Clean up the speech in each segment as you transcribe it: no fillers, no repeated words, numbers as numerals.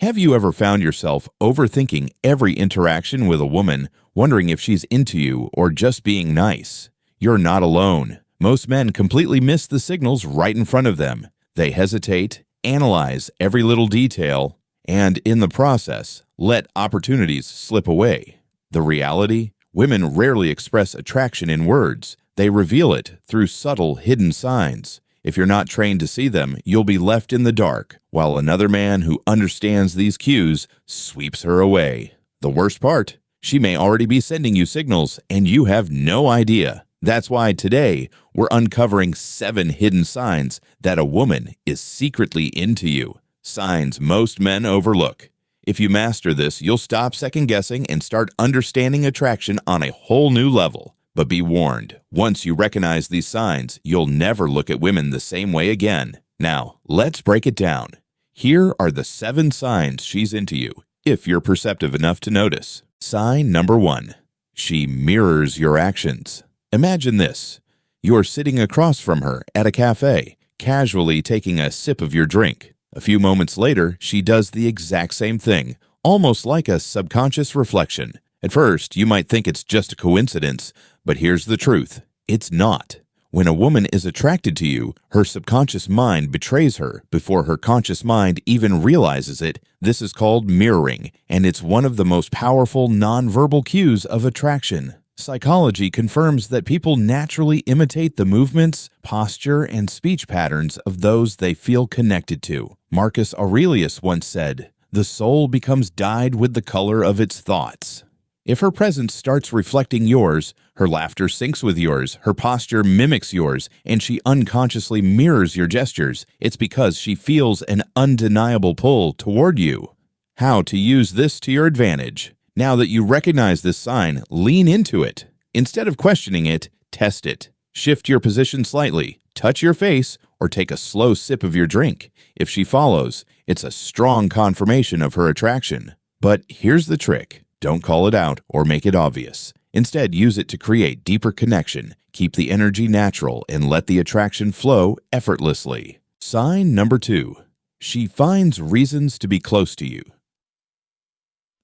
Have you ever found yourself overthinking every interaction with a woman, wondering if she's into you or just being nice? You're not alone. Most men completely miss the signals right in front of them. They hesitate, analyze every little detail, and in the process, let opportunities slip away. The reality? Women rarely express attraction in words. They reveal it through subtle, hidden signs. If you're not trained to see them, you'll be left in the dark, while another man who understands these cues sweeps her away. The worst part? She may already be sending you signals, and you have no idea. That's why today, we're uncovering 7 hidden signs that a woman is secretly into you. Signs most men overlook. If you master this, you'll stop second-guessing and start understanding attraction on a whole new level. But be warned, once you recognize these signs, you'll never look at women the same way again. Now, let's break it down. Here are the 7 signs she's into you, if you're perceptive enough to notice. Sign number 1. She mirrors your actions. Imagine this. You're sitting across from her at a cafe, casually taking a sip of your drink. A few moments later, she does the exact same thing, almost like a subconscious reflection. At first, you might think it's just a coincidence, but here's the truth. It's not. When a woman is attracted to you, her subconscious mind betrays her before her conscious mind even realizes it. This is called mirroring, and it's one of the most powerful nonverbal cues of attraction. Psychology confirms that people naturally imitate the movements, posture, and speech patterns of those they feel connected to. Marcus Aurelius once said, "The soul becomes dyed with the color of its thoughts." If her presence starts reflecting yours, her laughter syncs with yours, her posture mimics yours, and she unconsciously mirrors your gestures, it's because she feels an undeniable pull toward you. How to use this to your advantage? Now that you recognize this sign, lean into it. Instead of questioning it, test it. Shift your position slightly, touch your face, or take a slow sip of your drink. If she follows, it's a strong confirmation of her attraction. But here's the trick. Don't call it out or make it obvious. Instead, use it to create deeper connection, keep the energy natural, and let the attraction flow effortlessly. Sign number 2. She finds reasons to be close to you.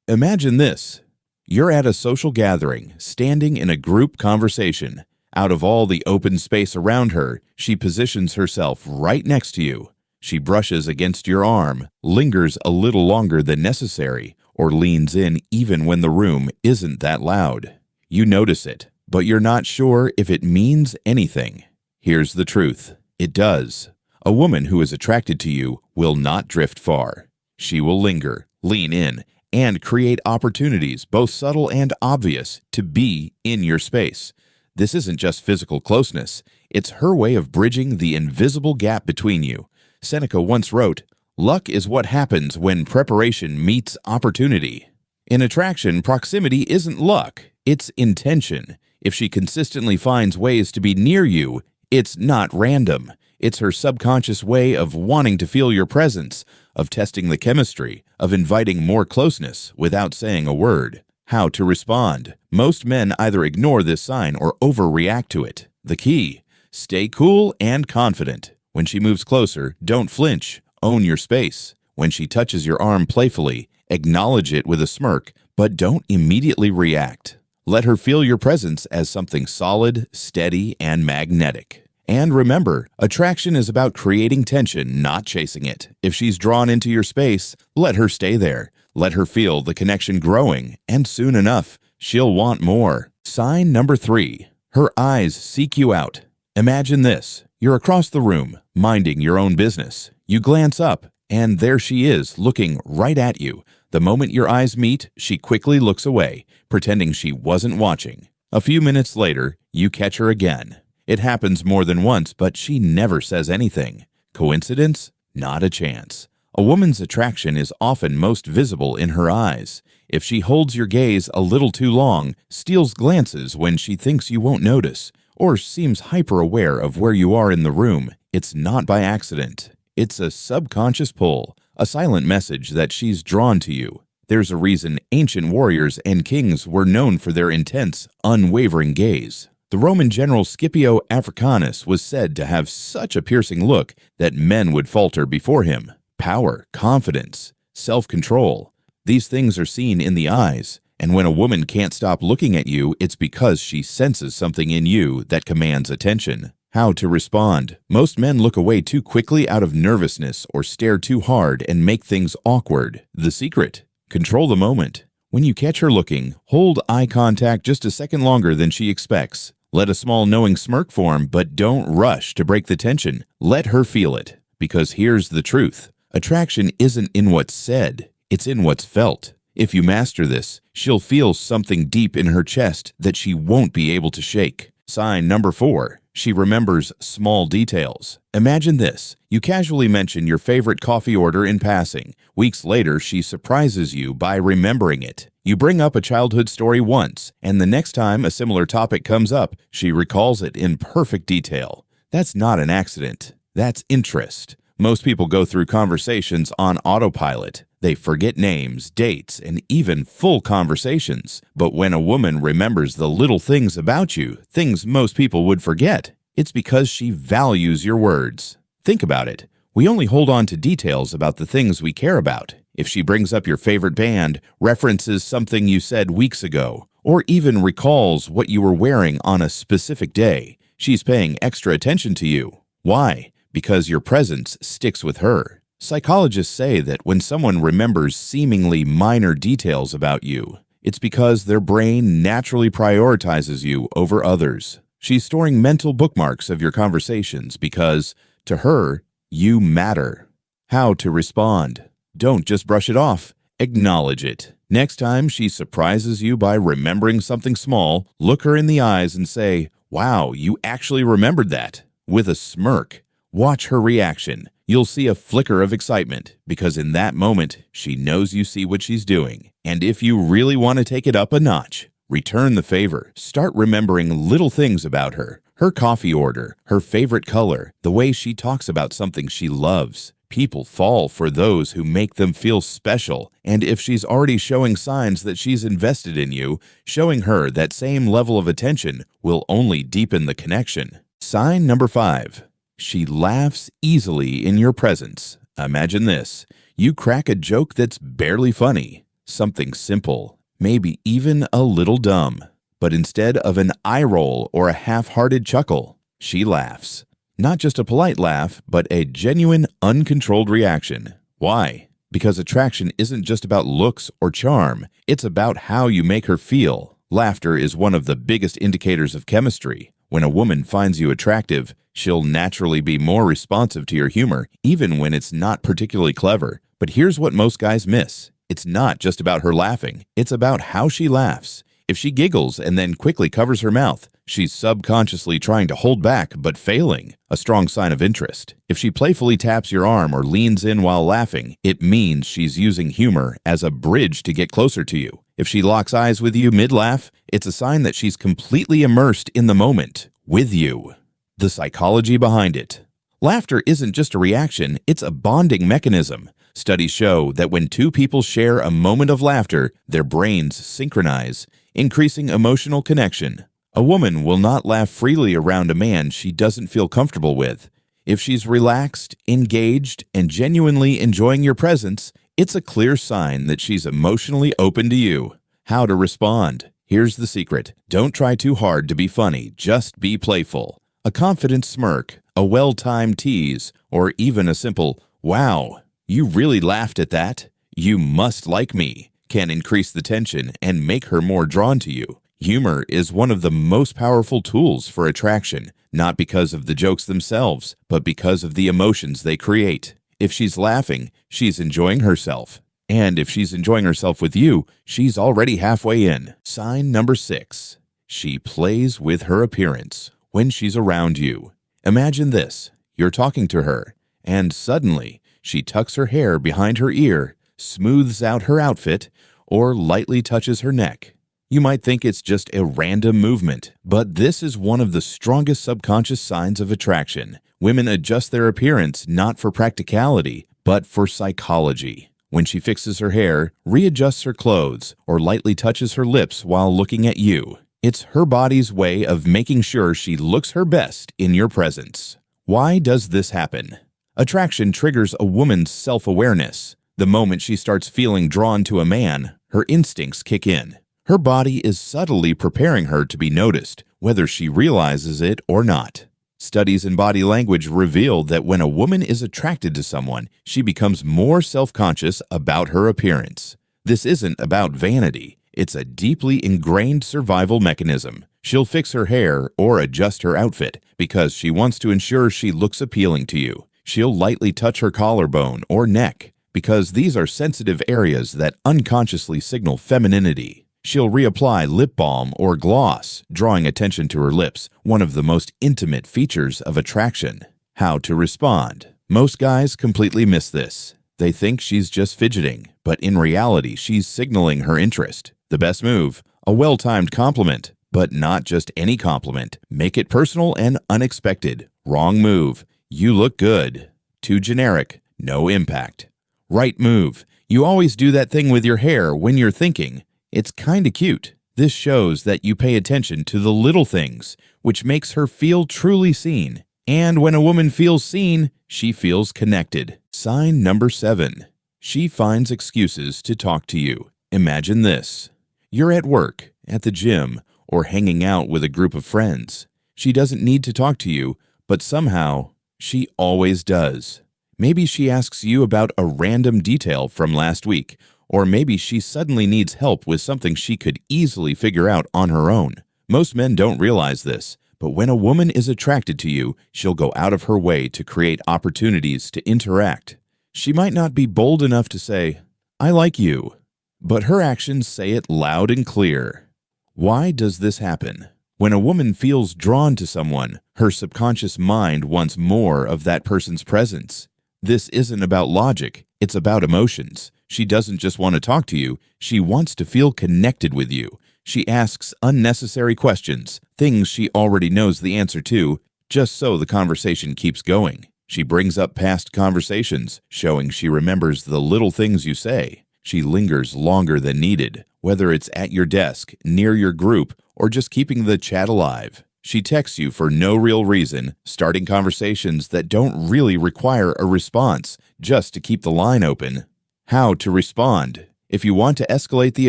Imagine this. You're at a social gathering, standing in a group conversation. Out of all the open space around her, she positions herself right next to you. She brushes against your arm, lingers a little longer than necessary, or leans in even when the room isn't that loud. You notice it, but you're not sure if it means anything. Here's the truth. It does. A woman who is attracted to you will not drift far. She will linger, lean in, and create opportunities, both subtle and obvious, to be in your space. This isn't just physical closeness. It's her way of bridging the invisible gap between you. Seneca once wrote, "Luck is what happens when preparation meets opportunity." In attraction, proximity isn't luck, it's intention. If she consistently finds ways to be near you, it's not random. It's her subconscious way of wanting to feel your presence, of testing the chemistry, of inviting more closeness without saying a word. How to respond? Most men either ignore this sign or overreact to it. The key: stay cool and confident. When she moves closer, don't flinch. Own your space. When she touches your arm playfully, acknowledge it with a smirk, but don't immediately react. Let her feel your presence as something solid, steady, and magnetic. And remember, attraction is about creating tension, not chasing it. If she's drawn into your space, let her stay there. Let her feel the connection growing, and soon enough, she'll want more. Sign number 3. Her eyes seek you out. Imagine this. You're across the room, minding your own business. You glance up, and there she is, looking right at you. The moment your eyes meet, she quickly looks away, pretending she wasn't watching. A few minutes later, you catch her again. It happens more than once, but she never says anything. Coincidence? Not a chance. A woman's attraction is often most visible in her eyes. If she holds your gaze a little too long, steals glances when she thinks you won't notice, or seems hyper-aware of where you are in the room, it's not by accident. It's a subconscious pull, a silent message that she's drawn to you. There's a reason ancient warriors and kings were known for their intense, unwavering gaze. The Roman general Scipio Africanus was said to have such a piercing look that men would falter before him. Power, confidence. self-control. These things are seen in the eyes, and when a woman can't stop looking at you, it's because she senses something in you that commands attention. How to respond. Most men look away too quickly out of nervousness or stare too hard and make things awkward. The secret: control the moment. When you catch her looking, hold eye contact just a second longer than she expects. Let a small knowing smirk form, but don't rush to break the tension. Let her feel it. Because here's the truth: attraction isn't in what's said, it's in what's felt. If you master this, she'll feel something deep in her chest that she won't be able to shake. Sign number 4. She remembers small details. Imagine this. You casually mention your favorite coffee order in passing. Weeks later, she surprises you by remembering it. You bring up a childhood story once, and the next time a similar topic comes up, she recalls it in perfect detail. That's not an accident. That's interest. Most people go through conversations on autopilot. They forget names, dates, and even full conversations. But when a woman remembers the little things about you, things most people would forget, it's because she values your words. Think about it. We only hold on to details about the things we care about. If she brings up your favorite band, references something you said weeks ago, or even recalls what you were wearing on a specific day, she's paying extra attention to you. Why? Because your presence sticks with her. Psychologists say that when someone remembers seemingly minor details about you, it's because their brain naturally prioritizes you over others. She's storing mental bookmarks of your conversations because, to her, you matter. How to respond. Don't just brush it off. Acknowledge it. Next time she surprises you by remembering something small, look her in the eyes and say, "Wow, you actually remembered that," with a smirk. Watch her reaction. You'll see a flicker of excitement, because in that moment, she knows you see what she's doing. And if you really want to take it up a notch, return the favor. Start remembering little things about her. Her coffee order, her favorite color, the way she talks about something she loves. People fall for those who make them feel special. And if she's already showing signs that she's invested in you, showing her that same level of attention will only deepen the connection. Sign number 5. She laughs easily in your presence. Imagine this. You crack a joke that's barely funny, something simple, maybe even a little dumb. But instead of an eye roll or a half-hearted chuckle, she laughs. Not just a polite laugh, but a genuine, uncontrolled reaction. Why? Because attraction isn't just about looks or charm. It's about how you make her feel. Laughter is one of the biggest indicators of chemistry. When a woman finds you attractive, she'll naturally be more responsive to your humor, even when it's not particularly clever. But here's what most guys miss. It's not just about her laughing. It's about how she laughs. If she giggles and then quickly covers her mouth, she's subconsciously trying to hold back but failing, a strong sign of interest. If she playfully taps your arm or leans in while laughing, it means she's using humor as a bridge to get closer to you. If she locks eyes with you mid-laugh, it's a sign that she's completely immersed in the moment, with you. The psychology behind it. Laughter isn't just a reaction, it's a bonding mechanism. Studies show that when two people share a moment of laughter, their brains synchronize, increasing emotional connection. A woman will not laugh freely around a man she doesn't feel comfortable with. If she's relaxed, engaged, and genuinely enjoying your presence, it's a clear sign that she's emotionally open to you. How to respond. Here's the secret. Don't try too hard to be funny, just be playful. A confident smirk, a well-timed tease, or even a simple, "Wow, you really laughed at that? You must like me," can increase the tension and make her more drawn to you. Humor is one of the most powerful tools for attraction, not because of the jokes themselves, but because of the emotions they create. If she's laughing, she's enjoying herself. And if she's enjoying herself with you, she's already halfway in. Sign number 6. She plays with her appearance when she's around you. Imagine this. You're talking to her, and suddenly she tucks her hair behind her ear, smooths out her outfit, or lightly touches her neck. You might think it's just a random movement, but this is one of the strongest subconscious signs of attraction. Women adjust their appearance not for practicality, but for psychology. When she fixes her hair, readjusts her clothes, or lightly touches her lips while looking at you, it's her body's way of making sure she looks her best in your presence. Why does this happen? Attraction triggers a woman's self-awareness. The moment she starts feeling drawn to a man, her instincts kick in. Her body is subtly preparing her to be noticed, whether she realizes it or not. Studies in body language reveal that when a woman is attracted to someone, she becomes more self-conscious about her appearance. This isn't about vanity. It's a deeply ingrained survival mechanism. She'll fix her hair or adjust her outfit because she wants to ensure she looks appealing to you. She'll lightly touch her collarbone or neck because these are sensitive areas that unconsciously signal femininity. She'll reapply lip balm or gloss, drawing attention to her lips, one of the most intimate features of attraction. How to respond. Most guys completely miss this. They think she's just fidgeting, but in reality, she's signaling her interest. The best move, a well-timed compliment, but not just any compliment. Make it personal and unexpected. Wrong move, you look good. Too generic, no impact. Right move, you always do that thing with your hair when you're thinking. It's kinda cute. This shows that you pay attention to the little things, which makes her feel truly seen. And when a woman feels seen, she feels connected. Sign number 7. She finds excuses to talk to you. Imagine this. You're at work, at the gym, or hanging out with a group of friends. She doesn't need to talk to you, but somehow, she always does. Maybe she asks you about a random detail from last week, or maybe she suddenly needs help with something she could easily figure out on her own. Most men don't realize this, but when a woman is attracted to you, she'll go out of her way to create opportunities to interact. She might not be bold enough to say, "I like you," but her actions say it loud and clear. Why does this happen? When a woman feels drawn to someone, her subconscious mind wants more of that person's presence. This isn't about logic, it's about emotions. She doesn't just want to talk to you, she wants to feel connected with you. She asks unnecessary questions, things she already knows the answer to, just so the conversation keeps going. She brings up past conversations, showing she remembers the little things you say. She lingers longer than needed, whether it's at your desk, near your group, or just keeping the chat alive. She texts you for no real reason, starting conversations that don't really require a response, just to keep the line open. How to respond. If you want to escalate the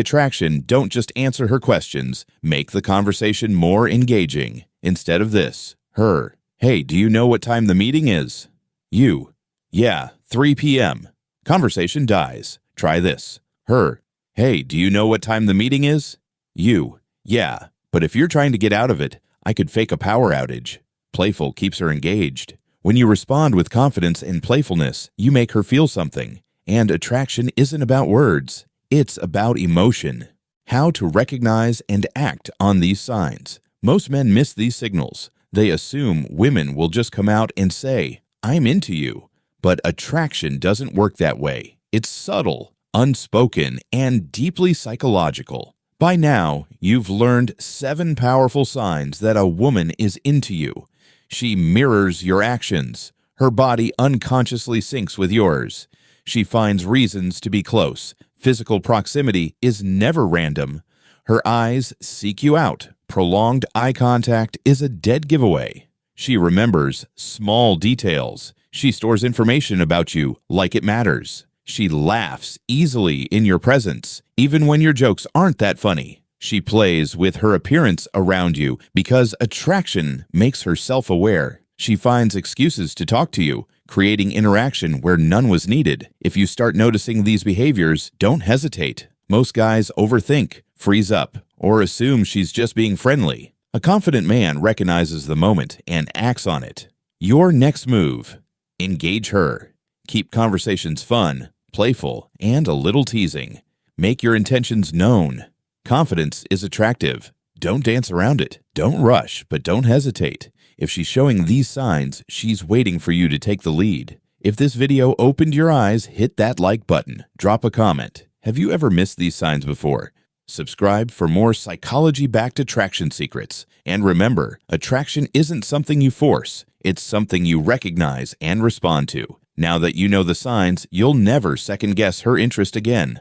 attraction, don't just answer her questions. Make the conversation more engaging. Instead of this, her, "Hey, do you know what time the meeting is?" You, "Yeah, 3 p.m. Conversation dies. Try this. Her, "Hey, do you know what time the meeting is?" You, "Yeah, but if you're trying to get out of it, I could fake a power outage." Playful keeps her engaged. When you respond with confidence and playfulness, you make her feel something. And attraction isn't about words, it's about emotion. How to recognize and act on these signs. Most men miss these signals. They assume women will just come out and say, "I'm into you." But attraction doesn't work that way. It's subtle, unspoken, and deeply psychological. By now, you've learned 7 powerful signs that a woman is into you. She mirrors your actions. Her body unconsciously syncs with yours. She finds reasons to be close. Physical proximity is never random. Her eyes seek you out. Prolonged eye contact is a dead giveaway. She remembers small details. She stores information about you like it matters. She laughs easily in your presence, even when your jokes aren't that funny. She plays with her appearance around you because attraction makes her self-aware. She finds excuses to talk to you, creating interaction where none was needed. If you start noticing these behaviors, don't hesitate. Most guys overthink, freeze up, or assume she's just being friendly. A confident man recognizes the moment and acts on it. Your next move. Engage her. Keep conversations fun, playful, and a little teasing. Make your intentions known. Confidence is attractive. Don't dance around it. Don't rush, but don't hesitate. If she's showing these signs, she's waiting for you to take the lead. If this video opened your eyes, hit that like button. Drop a comment. Have you ever missed these signs before? Subscribe for more psychology-backed attraction secrets. And remember, attraction isn't something you force. It's something you recognize and respond to. Now that you know the signs, you'll never second-guess her interest again.